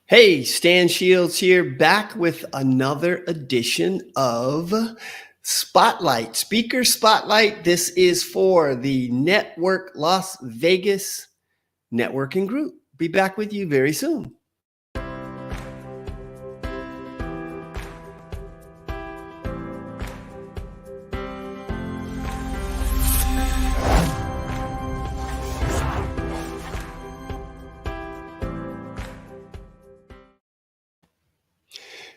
Hey, Stan Shields here, back with another edition of Spotlight, Speaker Spotlight. This is for the Network Las Vegas Networking Group. Be back with you very soon.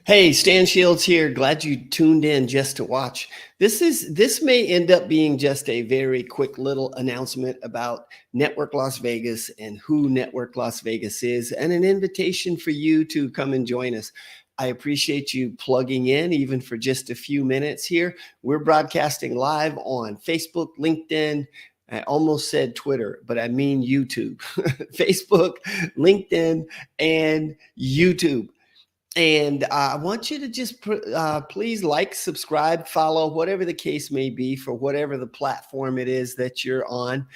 Hey, Stan Shields here. Glad you tuned in just to watch. This may end up being just a very quick little announcement about Network Las Vegas and who Network Las Vegas is, and an invitation for you to come and join us. I appreciate you plugging in even for just a few minutes here. We're broadcasting live on Facebook, LinkedIn. I almost said Twitter, but I mean YouTube, Facebook, LinkedIn, and YouTube. And I want you to just please like, subscribe, follow, whatever the case may be for whatever the platform it is that you're on.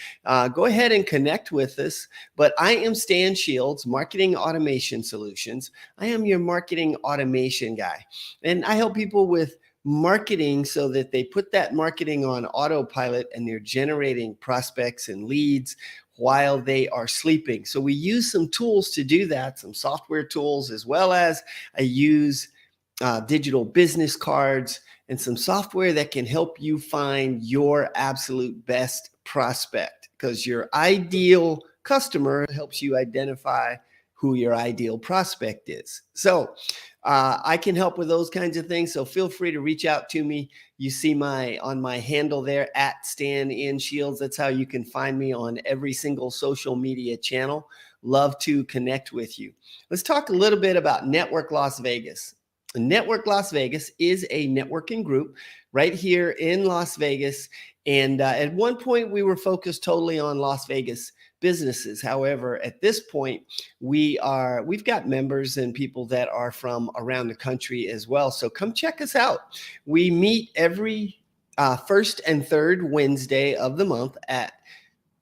Go ahead and connect with us. But I am Stan Shields, Marketing Automation Solutions. I am your marketing automation guy. And I help people with marketing so that they put that marketing on autopilot and they're generating prospects and leads while they are sleeping. So we use some tools to do that, some software tools, as well as I use digital business cards and some software that can help you find your absolute best prospect, because your ideal customer helps you identify who your ideal prospect is. So I can help with those kinds of things. So feel free to reach out to me. You see on my handle there at Stan N Shields. That's how you can find me on every single social media channel. Love to connect with you. Let's talk a little bit about Network Las Vegas. Network Las Vegas is a networking group right here in Las Vegas. And at one point, we were focused totally on Las Vegas businesses. However, at this point, we've got members and people that are from around the country as well. So come check us out. We meet every first and third Wednesday of the month at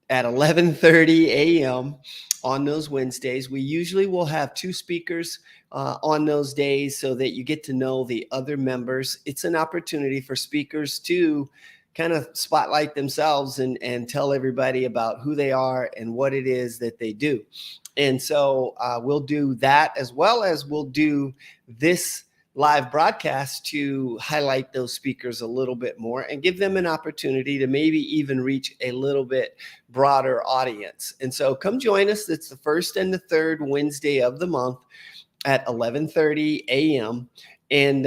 11:30 a.m. on those Wednesdays. We usually will have two speakers on those days so that you get to know the other members. It's an opportunity for speakers to kind of spotlight themselves and tell everybody about who they are and what it is that they do. And so we'll do that, as well as we'll do this live broadcast to highlight those speakers a little bit more and give them an opportunity to maybe even reach a little bit broader audience. And so come join us. It's the first and the third Wednesday of the month at 11:30 a.m. And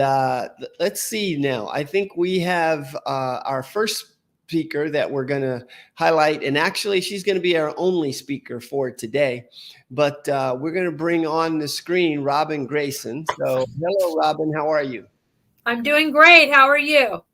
let's see now. I think we have our first speaker that we're going to highlight. And actually, she's going to be our only speaker for today. But we're going to bring on the screen Robin Grayson. So hello, Robin. How are you? I'm doing great. How are you?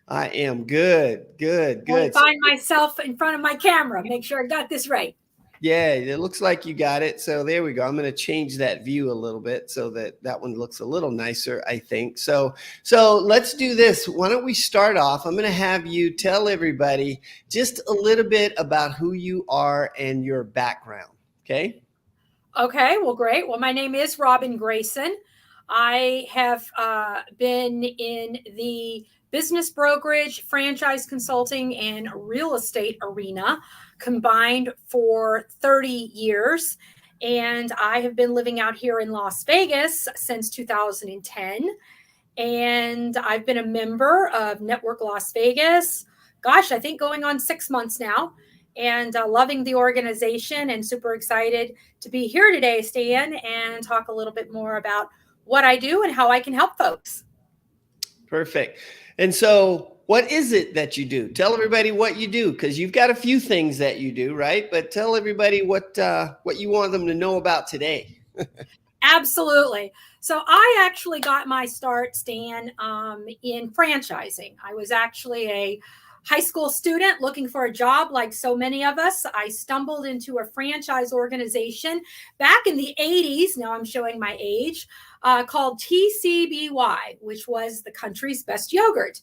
I am good. I find myself in front of my camera. Make sure I got this right. Yeah, it looks like you got it. So there we go. I'm going to change that view a little bit so that one looks a little nicer, I think. So let's do this. Why don't we start off? I'm going to have you tell everybody just a little bit about who you are and your background. Okay. Okay. Well, great. Well, my name is Robin Grayson. I have been in the business brokerage, franchise consulting, and real estate arena combined for 30 years. And I have been living out here in Las Vegas since 2010. And I've been a member of Network Las Vegas, gosh, I think going on 6 months now, and loving the organization and super excited to be here today, Stan, and talk a little bit more about what I do and how I can help folks. Perfect. And so what is it that you do? Tell everybody what you do, because you've got a few things that you do, right? But tell everybody what you want them to know about today. Absolutely. So I actually got my start, Stan, in franchising. I was actually a high school student looking for a job like so many of us. I stumbled into a franchise organization back in the 80s. Now I'm showing my age, called TCBY, which was the country's best yogurt.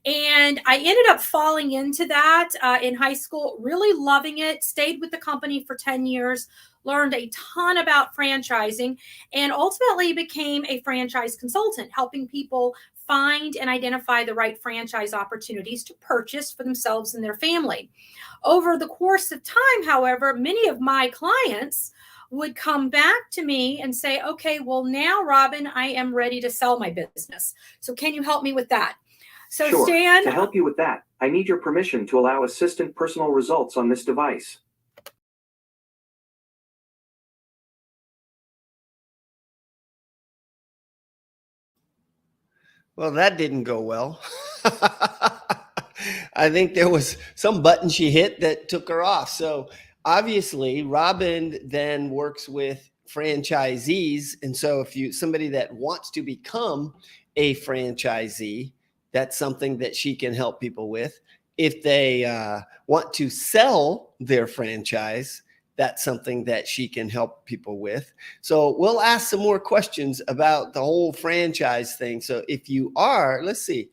And I ended up falling into that in high school, really loving it, stayed with the company for 10 years, learned a ton about franchising, and ultimately became a franchise consultant, helping people find and identify the right franchise opportunities to purchase for themselves and their family. Over the course of time, however, many of my clients would come back to me and say, okay, well, now, Robin, I am ready to sell my business. So can you help me with that? So, Sure. Stan, To help you with that, I need your permission to allow assistant personal results on this device. Well, that didn't go well. I think there was some button she hit that took her off. So obviously, Robin then works with franchisees, and so if you somebody that wants to become a franchisee, that's something that she can help people with. If they want to sell their franchise, that's something that she can help people with. So we'll ask some more questions about the whole franchise thing. So if you are, let's see,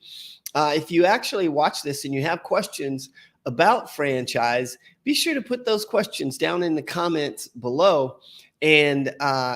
if you actually watch this and you have questions about franchise, be sure to put those questions down in the comments below. And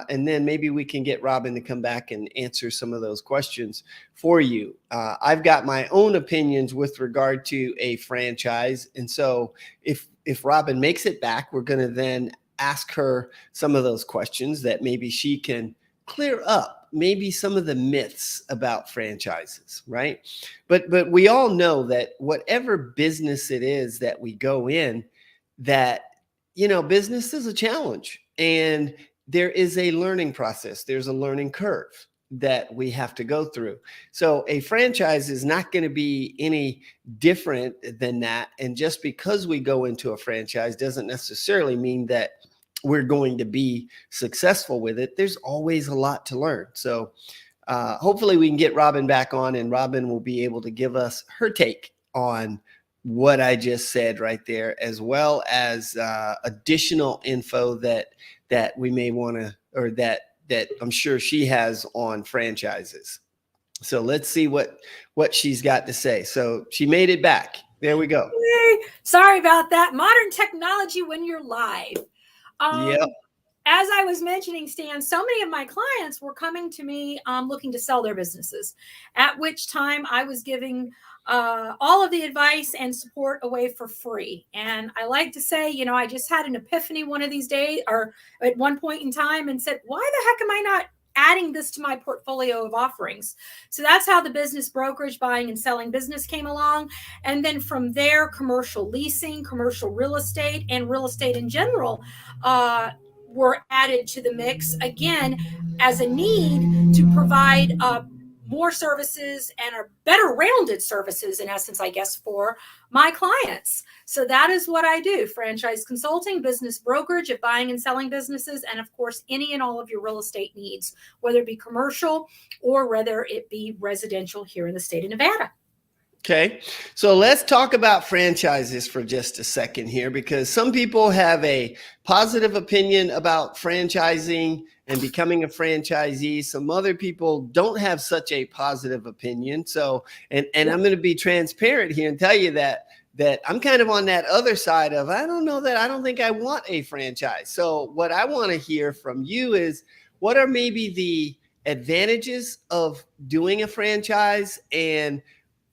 then maybe we can get Robin to come back and answer some of those questions for you. I've got my own opinions with regard to a franchise. And so if Robin makes it back, we're going to then ask her some of those questions that maybe she can clear up maybe some of the myths about franchises, right? But we all know that whatever business it is that we go in, that business is a challenge, and there is a learning process. There's a learning curve that we have to go through. So a franchise is not going to be any different than that. And just because we go into a franchise doesn't necessarily mean that we're going to be successful with it. There's always a lot to learn. So hopefully we can get Robin back on, and Robin will be able to give us her take on what I just said right there, as well as additional info that we may want to, or that I'm sure she has on franchises. So let's see what she's got to say. So she made it back. There we go. Sorry about that. Modern technology when you're live. Yep. As I was mentioning, Stan, so many of my clients were coming to me looking to sell their businesses, at which time I was giving all of the advice and support away for free. And I like to say, I just had an epiphany one of these days, or at one point in time, and said, why the heck am I not adding this to my portfolio of offerings? So that's how the business brokerage, buying and selling business came along. And then from there, commercial leasing, commercial real estate, and real estate in general were added to the mix, again, as a need to provide more services and a better rounded services, in essence, I guess, for my clients. So that is what I do: franchise consulting, business brokerage of buying and selling businesses, and of course, any and all of your real estate needs, whether it be commercial or whether it be residential here in the state of Nevada. Okay, so let's talk about franchises for just a second here, because some people have a positive opinion about franchising and becoming a franchisee. Some other people don't have such a positive opinion. So, and I'm going to be transparent here and tell you that I'm kind of on that other side of, I don't think I want a franchise. So what I want to hear from you is, what are maybe the advantages of doing a franchise, and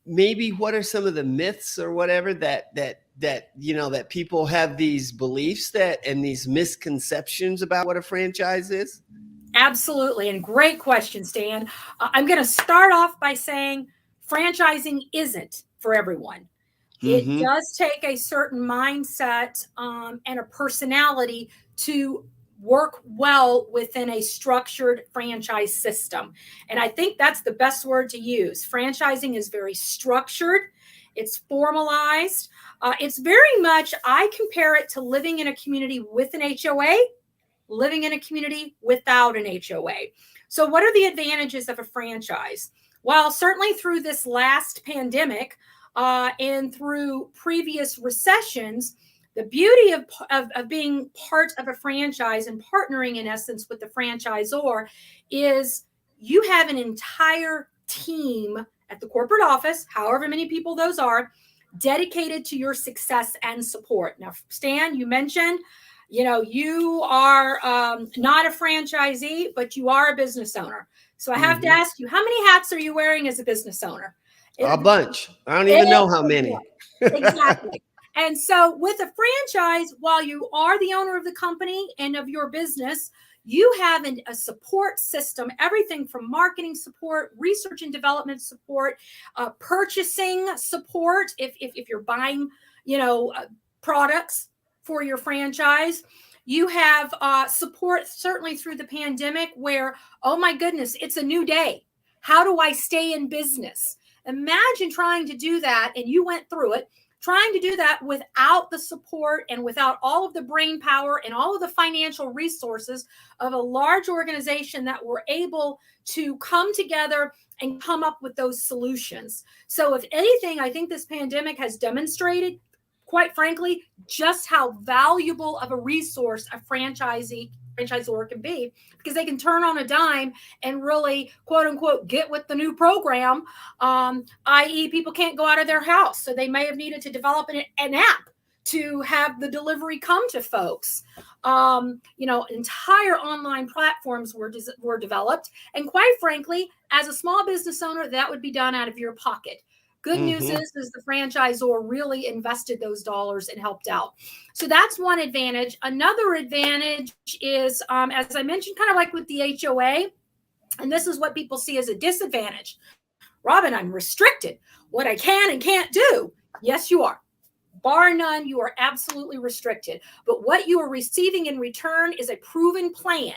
maybe what are some of the myths or whatever that people have these beliefs and these misconceptions about what a franchise is? Absolutely. And great question, Stan. I'm going to start off by saying franchising isn't for everyone. It does take a certain mindset and a personality to work well within a structured franchise system. And I think that's the best word to use. Franchising is very structured. It's formalized. It's very much, I compare it to living in a community with an HOA, living in a community without an HOA. So what are the advantages of a franchise? Well, certainly through this last pandemic and through previous recessions, the beauty of being part of a franchise and partnering, in essence, with the franchisor is you have an entire team at the corporate office, however many people those are, dedicated to your success and support. Now, Stan, you mentioned, you are not a franchisee, but you are a business owner. So I have to ask you, how many hats are you wearing as a business owner? A bunch. I don't even know how many. Exactly. And so with a franchise, while you are the owner of the company and of your business, you have a support system, everything from marketing support, research and development support, purchasing support. If you're buying, products for your franchise, you have support certainly through the pandemic where, oh my goodness, it's a new day. How do I stay in business? Imagine trying to do that, and you went through it, trying to do that without the support and without all of the brain power and all of the financial resources of a large organization that were able to come together and come up with those solutions. So if anything, I think this pandemic has demonstrated, quite frankly, just how valuable of a resource a franchisor can be, because they can turn on a dime and really, quote unquote, get with the new program, i.e. people can't go out of their house. So they may have needed to develop an app to have the delivery come to folks. Entire online platforms were developed. And quite frankly, as a small business owner, that would be done out of your pocket. Good news is the franchisor really invested those dollars and helped out. So that's one advantage. Another advantage is, as I mentioned, kind of like with the HOA, and this is what people see as a disadvantage. Robin, I'm restricted. What I can and can't do. Yes, you are. Bar none, you are absolutely restricted. But what you are receiving in return is a proven plan,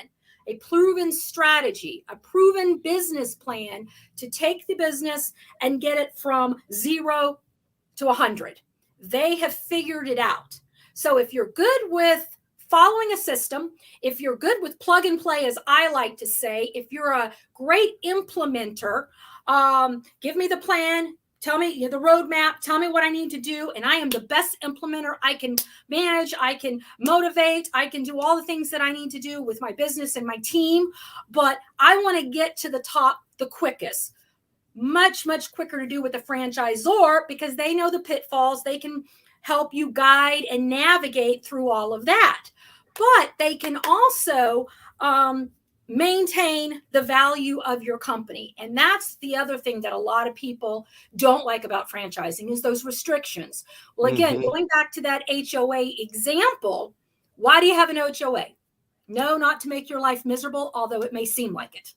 a proven strategy, a proven business plan to take the business and get it from 0 to 100. They have figured it out. So if you're good with following a system, if you're good with plug and play, as I like to say, if you're a great implementer, give me the plan, tell me the roadmap, tell me what I need to do, and I am the best implementer. I can manage, I can motivate, I can do all the things that I need to do with my business and my team, but I want to get to the top the quickest. Much, much quicker to do with the franchisor because they know the pitfalls. They can help you guide and navigate through all of that. But they can also maintain the value of your company. And that's the other thing that a lot of people don't like about franchising is those restrictions. Well, again, going back to that HOA example, why do you have an HOA? No, not to make your life miserable, although it may seem like it.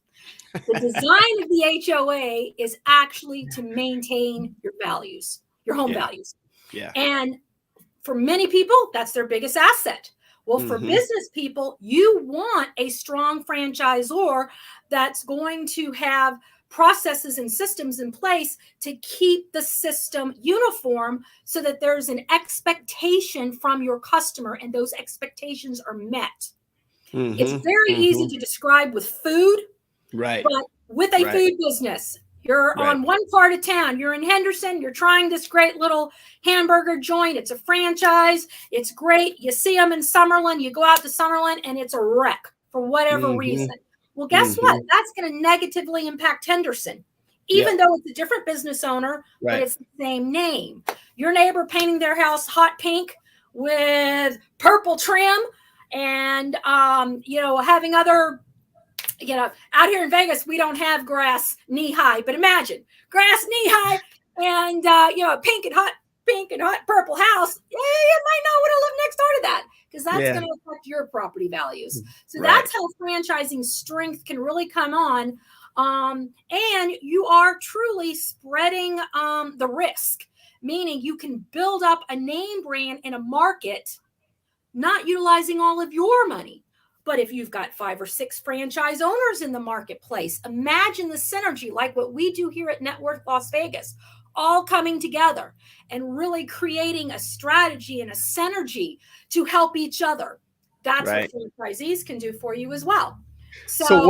The design of the HOA is actually to maintain your values, your home values. Yeah. And for many people, that's their biggest asset. Well, for business people, you want a strong franchisor that's going to have processes and systems in place to keep the system uniform so that there's an expectation from your customer and those expectations are met. It's very easy to describe with food, right? But with a food business, you're on one part of town, you're in Henderson, you're trying this great little hamburger joint. It's a franchise. It's great. You see them in Summerlin. You go out to Summerlin and it's a wreck for whatever reason. Well, guess what? That's going to negatively impact Henderson, even though it's a different business owner, but it's the same name. Your neighbor painting their house hot pink with purple trim and, having other out here in Vegas, we don't have grass knee high, but imagine grass knee high and, pink and hot purple house. Yeah, you might not want to live next door to that because that's going to affect your property values. So that's how franchising strength can really come on. And you are truly spreading the risk, meaning you can build up a name brand in a market, not utilizing all of your money. But if you've got 5 or 6 franchise owners in the marketplace, imagine the synergy like what we do here at Net Worth Las Vegas, all coming together and really creating a strategy and a synergy to help each other. That's what franchisees can do for you as well. So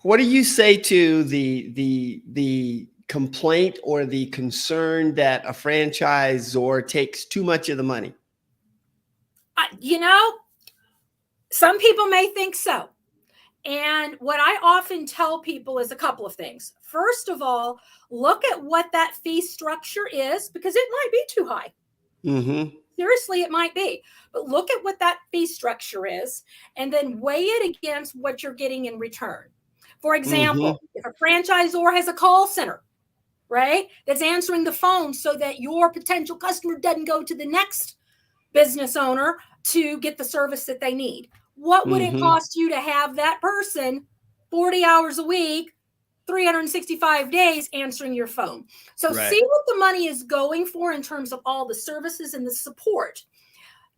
what do you say to the complaint or the concern that a franchisor takes too much of the money? Some people may think so. And what I often tell people is a couple of things. First of all, look at what that fee structure is, because it might be too high. Mm-hmm. Seriously, it might be. But look at what that fee structure is, and then weigh it against what you're getting in return. For example, if a franchisor has a call center, right, that's answering the phone so that your potential customer doesn't go to the next business owner to get the service that they need, what would it cost you to have that person 40 hours a week, 365 days answering your phone? So see what the money is going for in terms of all the services and the support.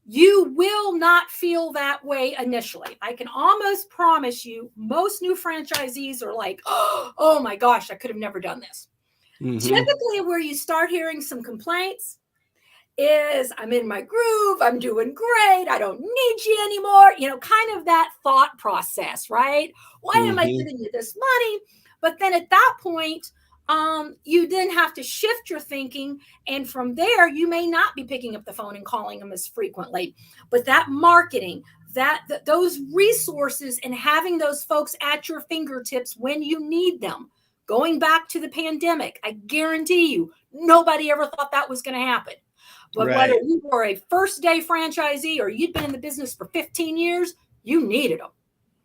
You will not feel that way initially. I can almost promise you most new franchisees are like, oh my gosh, I could have never done this. Typically where you start hearing some complaints is, I'm in my groove, I'm doing great, I don't need you anymore. You know, kind of that thought process, right? Why am I giving you this money? But then at that point, you then have to shift your thinking. And from there, you may not be picking up the phone and calling them as frequently. But that marketing, those resources and having those folks at your fingertips when you need them, going back to the pandemic, I guarantee you, nobody ever thought that was going to happen. But whether you were a first day franchisee or you'd been in the business for 15 years, you needed them.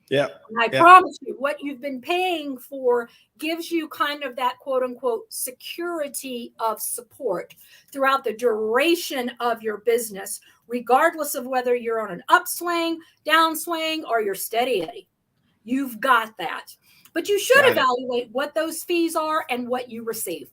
Yeah. And I promise you, what you've been paying for gives you kind of that quote unquote security of support throughout the duration of your business, regardless of whether you're on an upswing, downswing, or you're steady Eddie. You've got that. But you should evaluate what those fees are and what you receive.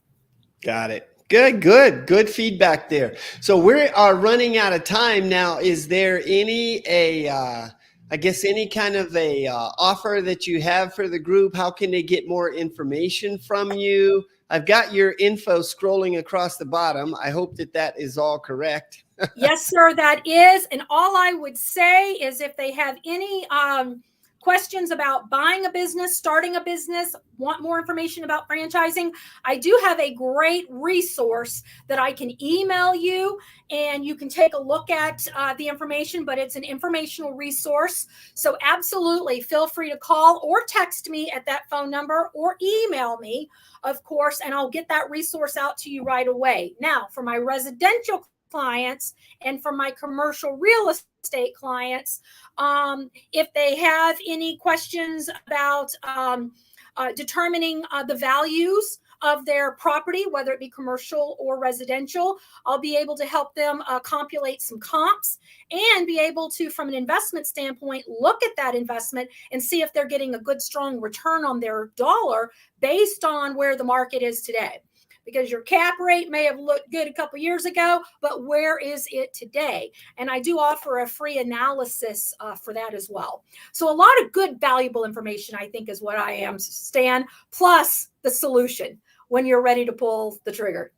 Got it. Good feedback there. So we are running out of time now. Is there any any kind of a offer that you have for the group? How can they get more information from you? I've got your info scrolling across the bottom. I hope that is all correct. Yes, sir, that is. And all I would say is if they have any questions about buying a business, starting a business, want more information about franchising, I do have a great resource that I can email you and you can take a look at the information, but it's an informational resource. So absolutely feel free to call or text me at that phone number or email me, of course, and I'll get that resource out to you right away. Now, for my residential clients and for my commercial real estate clients, if they have any questions about determining the values of their property, whether it be commercial or residential, I'll be able to help them compilate some comps and be able to, from an investment standpoint, look at that investment and see if they're getting a good, strong return on their dollar based on where the market is today. Because your cap rate may have looked good a couple years ago, but where is it today? And I do offer a free analysis for that as well. So a lot of good, valuable information, I think, is what I am, Stan, plus the solution when you're ready to pull the trigger.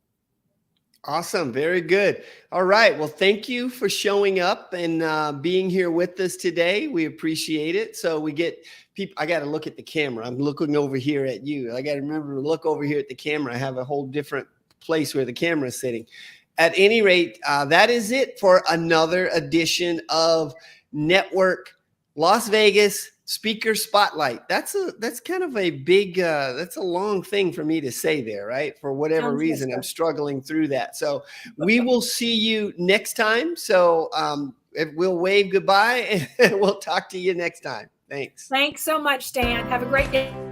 Awesome. Very good. All right. Well, thank you for showing up and being here with us today. We appreciate it. So we get people, I got to look at the camera. I'm looking over here at you. I got to remember to look over here at the camera. I have a whole different place where the camera is sitting. At any rate, that is it for another edition of Network Las Vegas Speaker Spotlight. That's kind of a big, that's a long thing for me to say there, right? For whatever reason, I'm struggling through that. So we will see you next time. So we'll wave goodbye and we'll talk to you next time. Thanks. Thanks so much, Stan. Have a great day.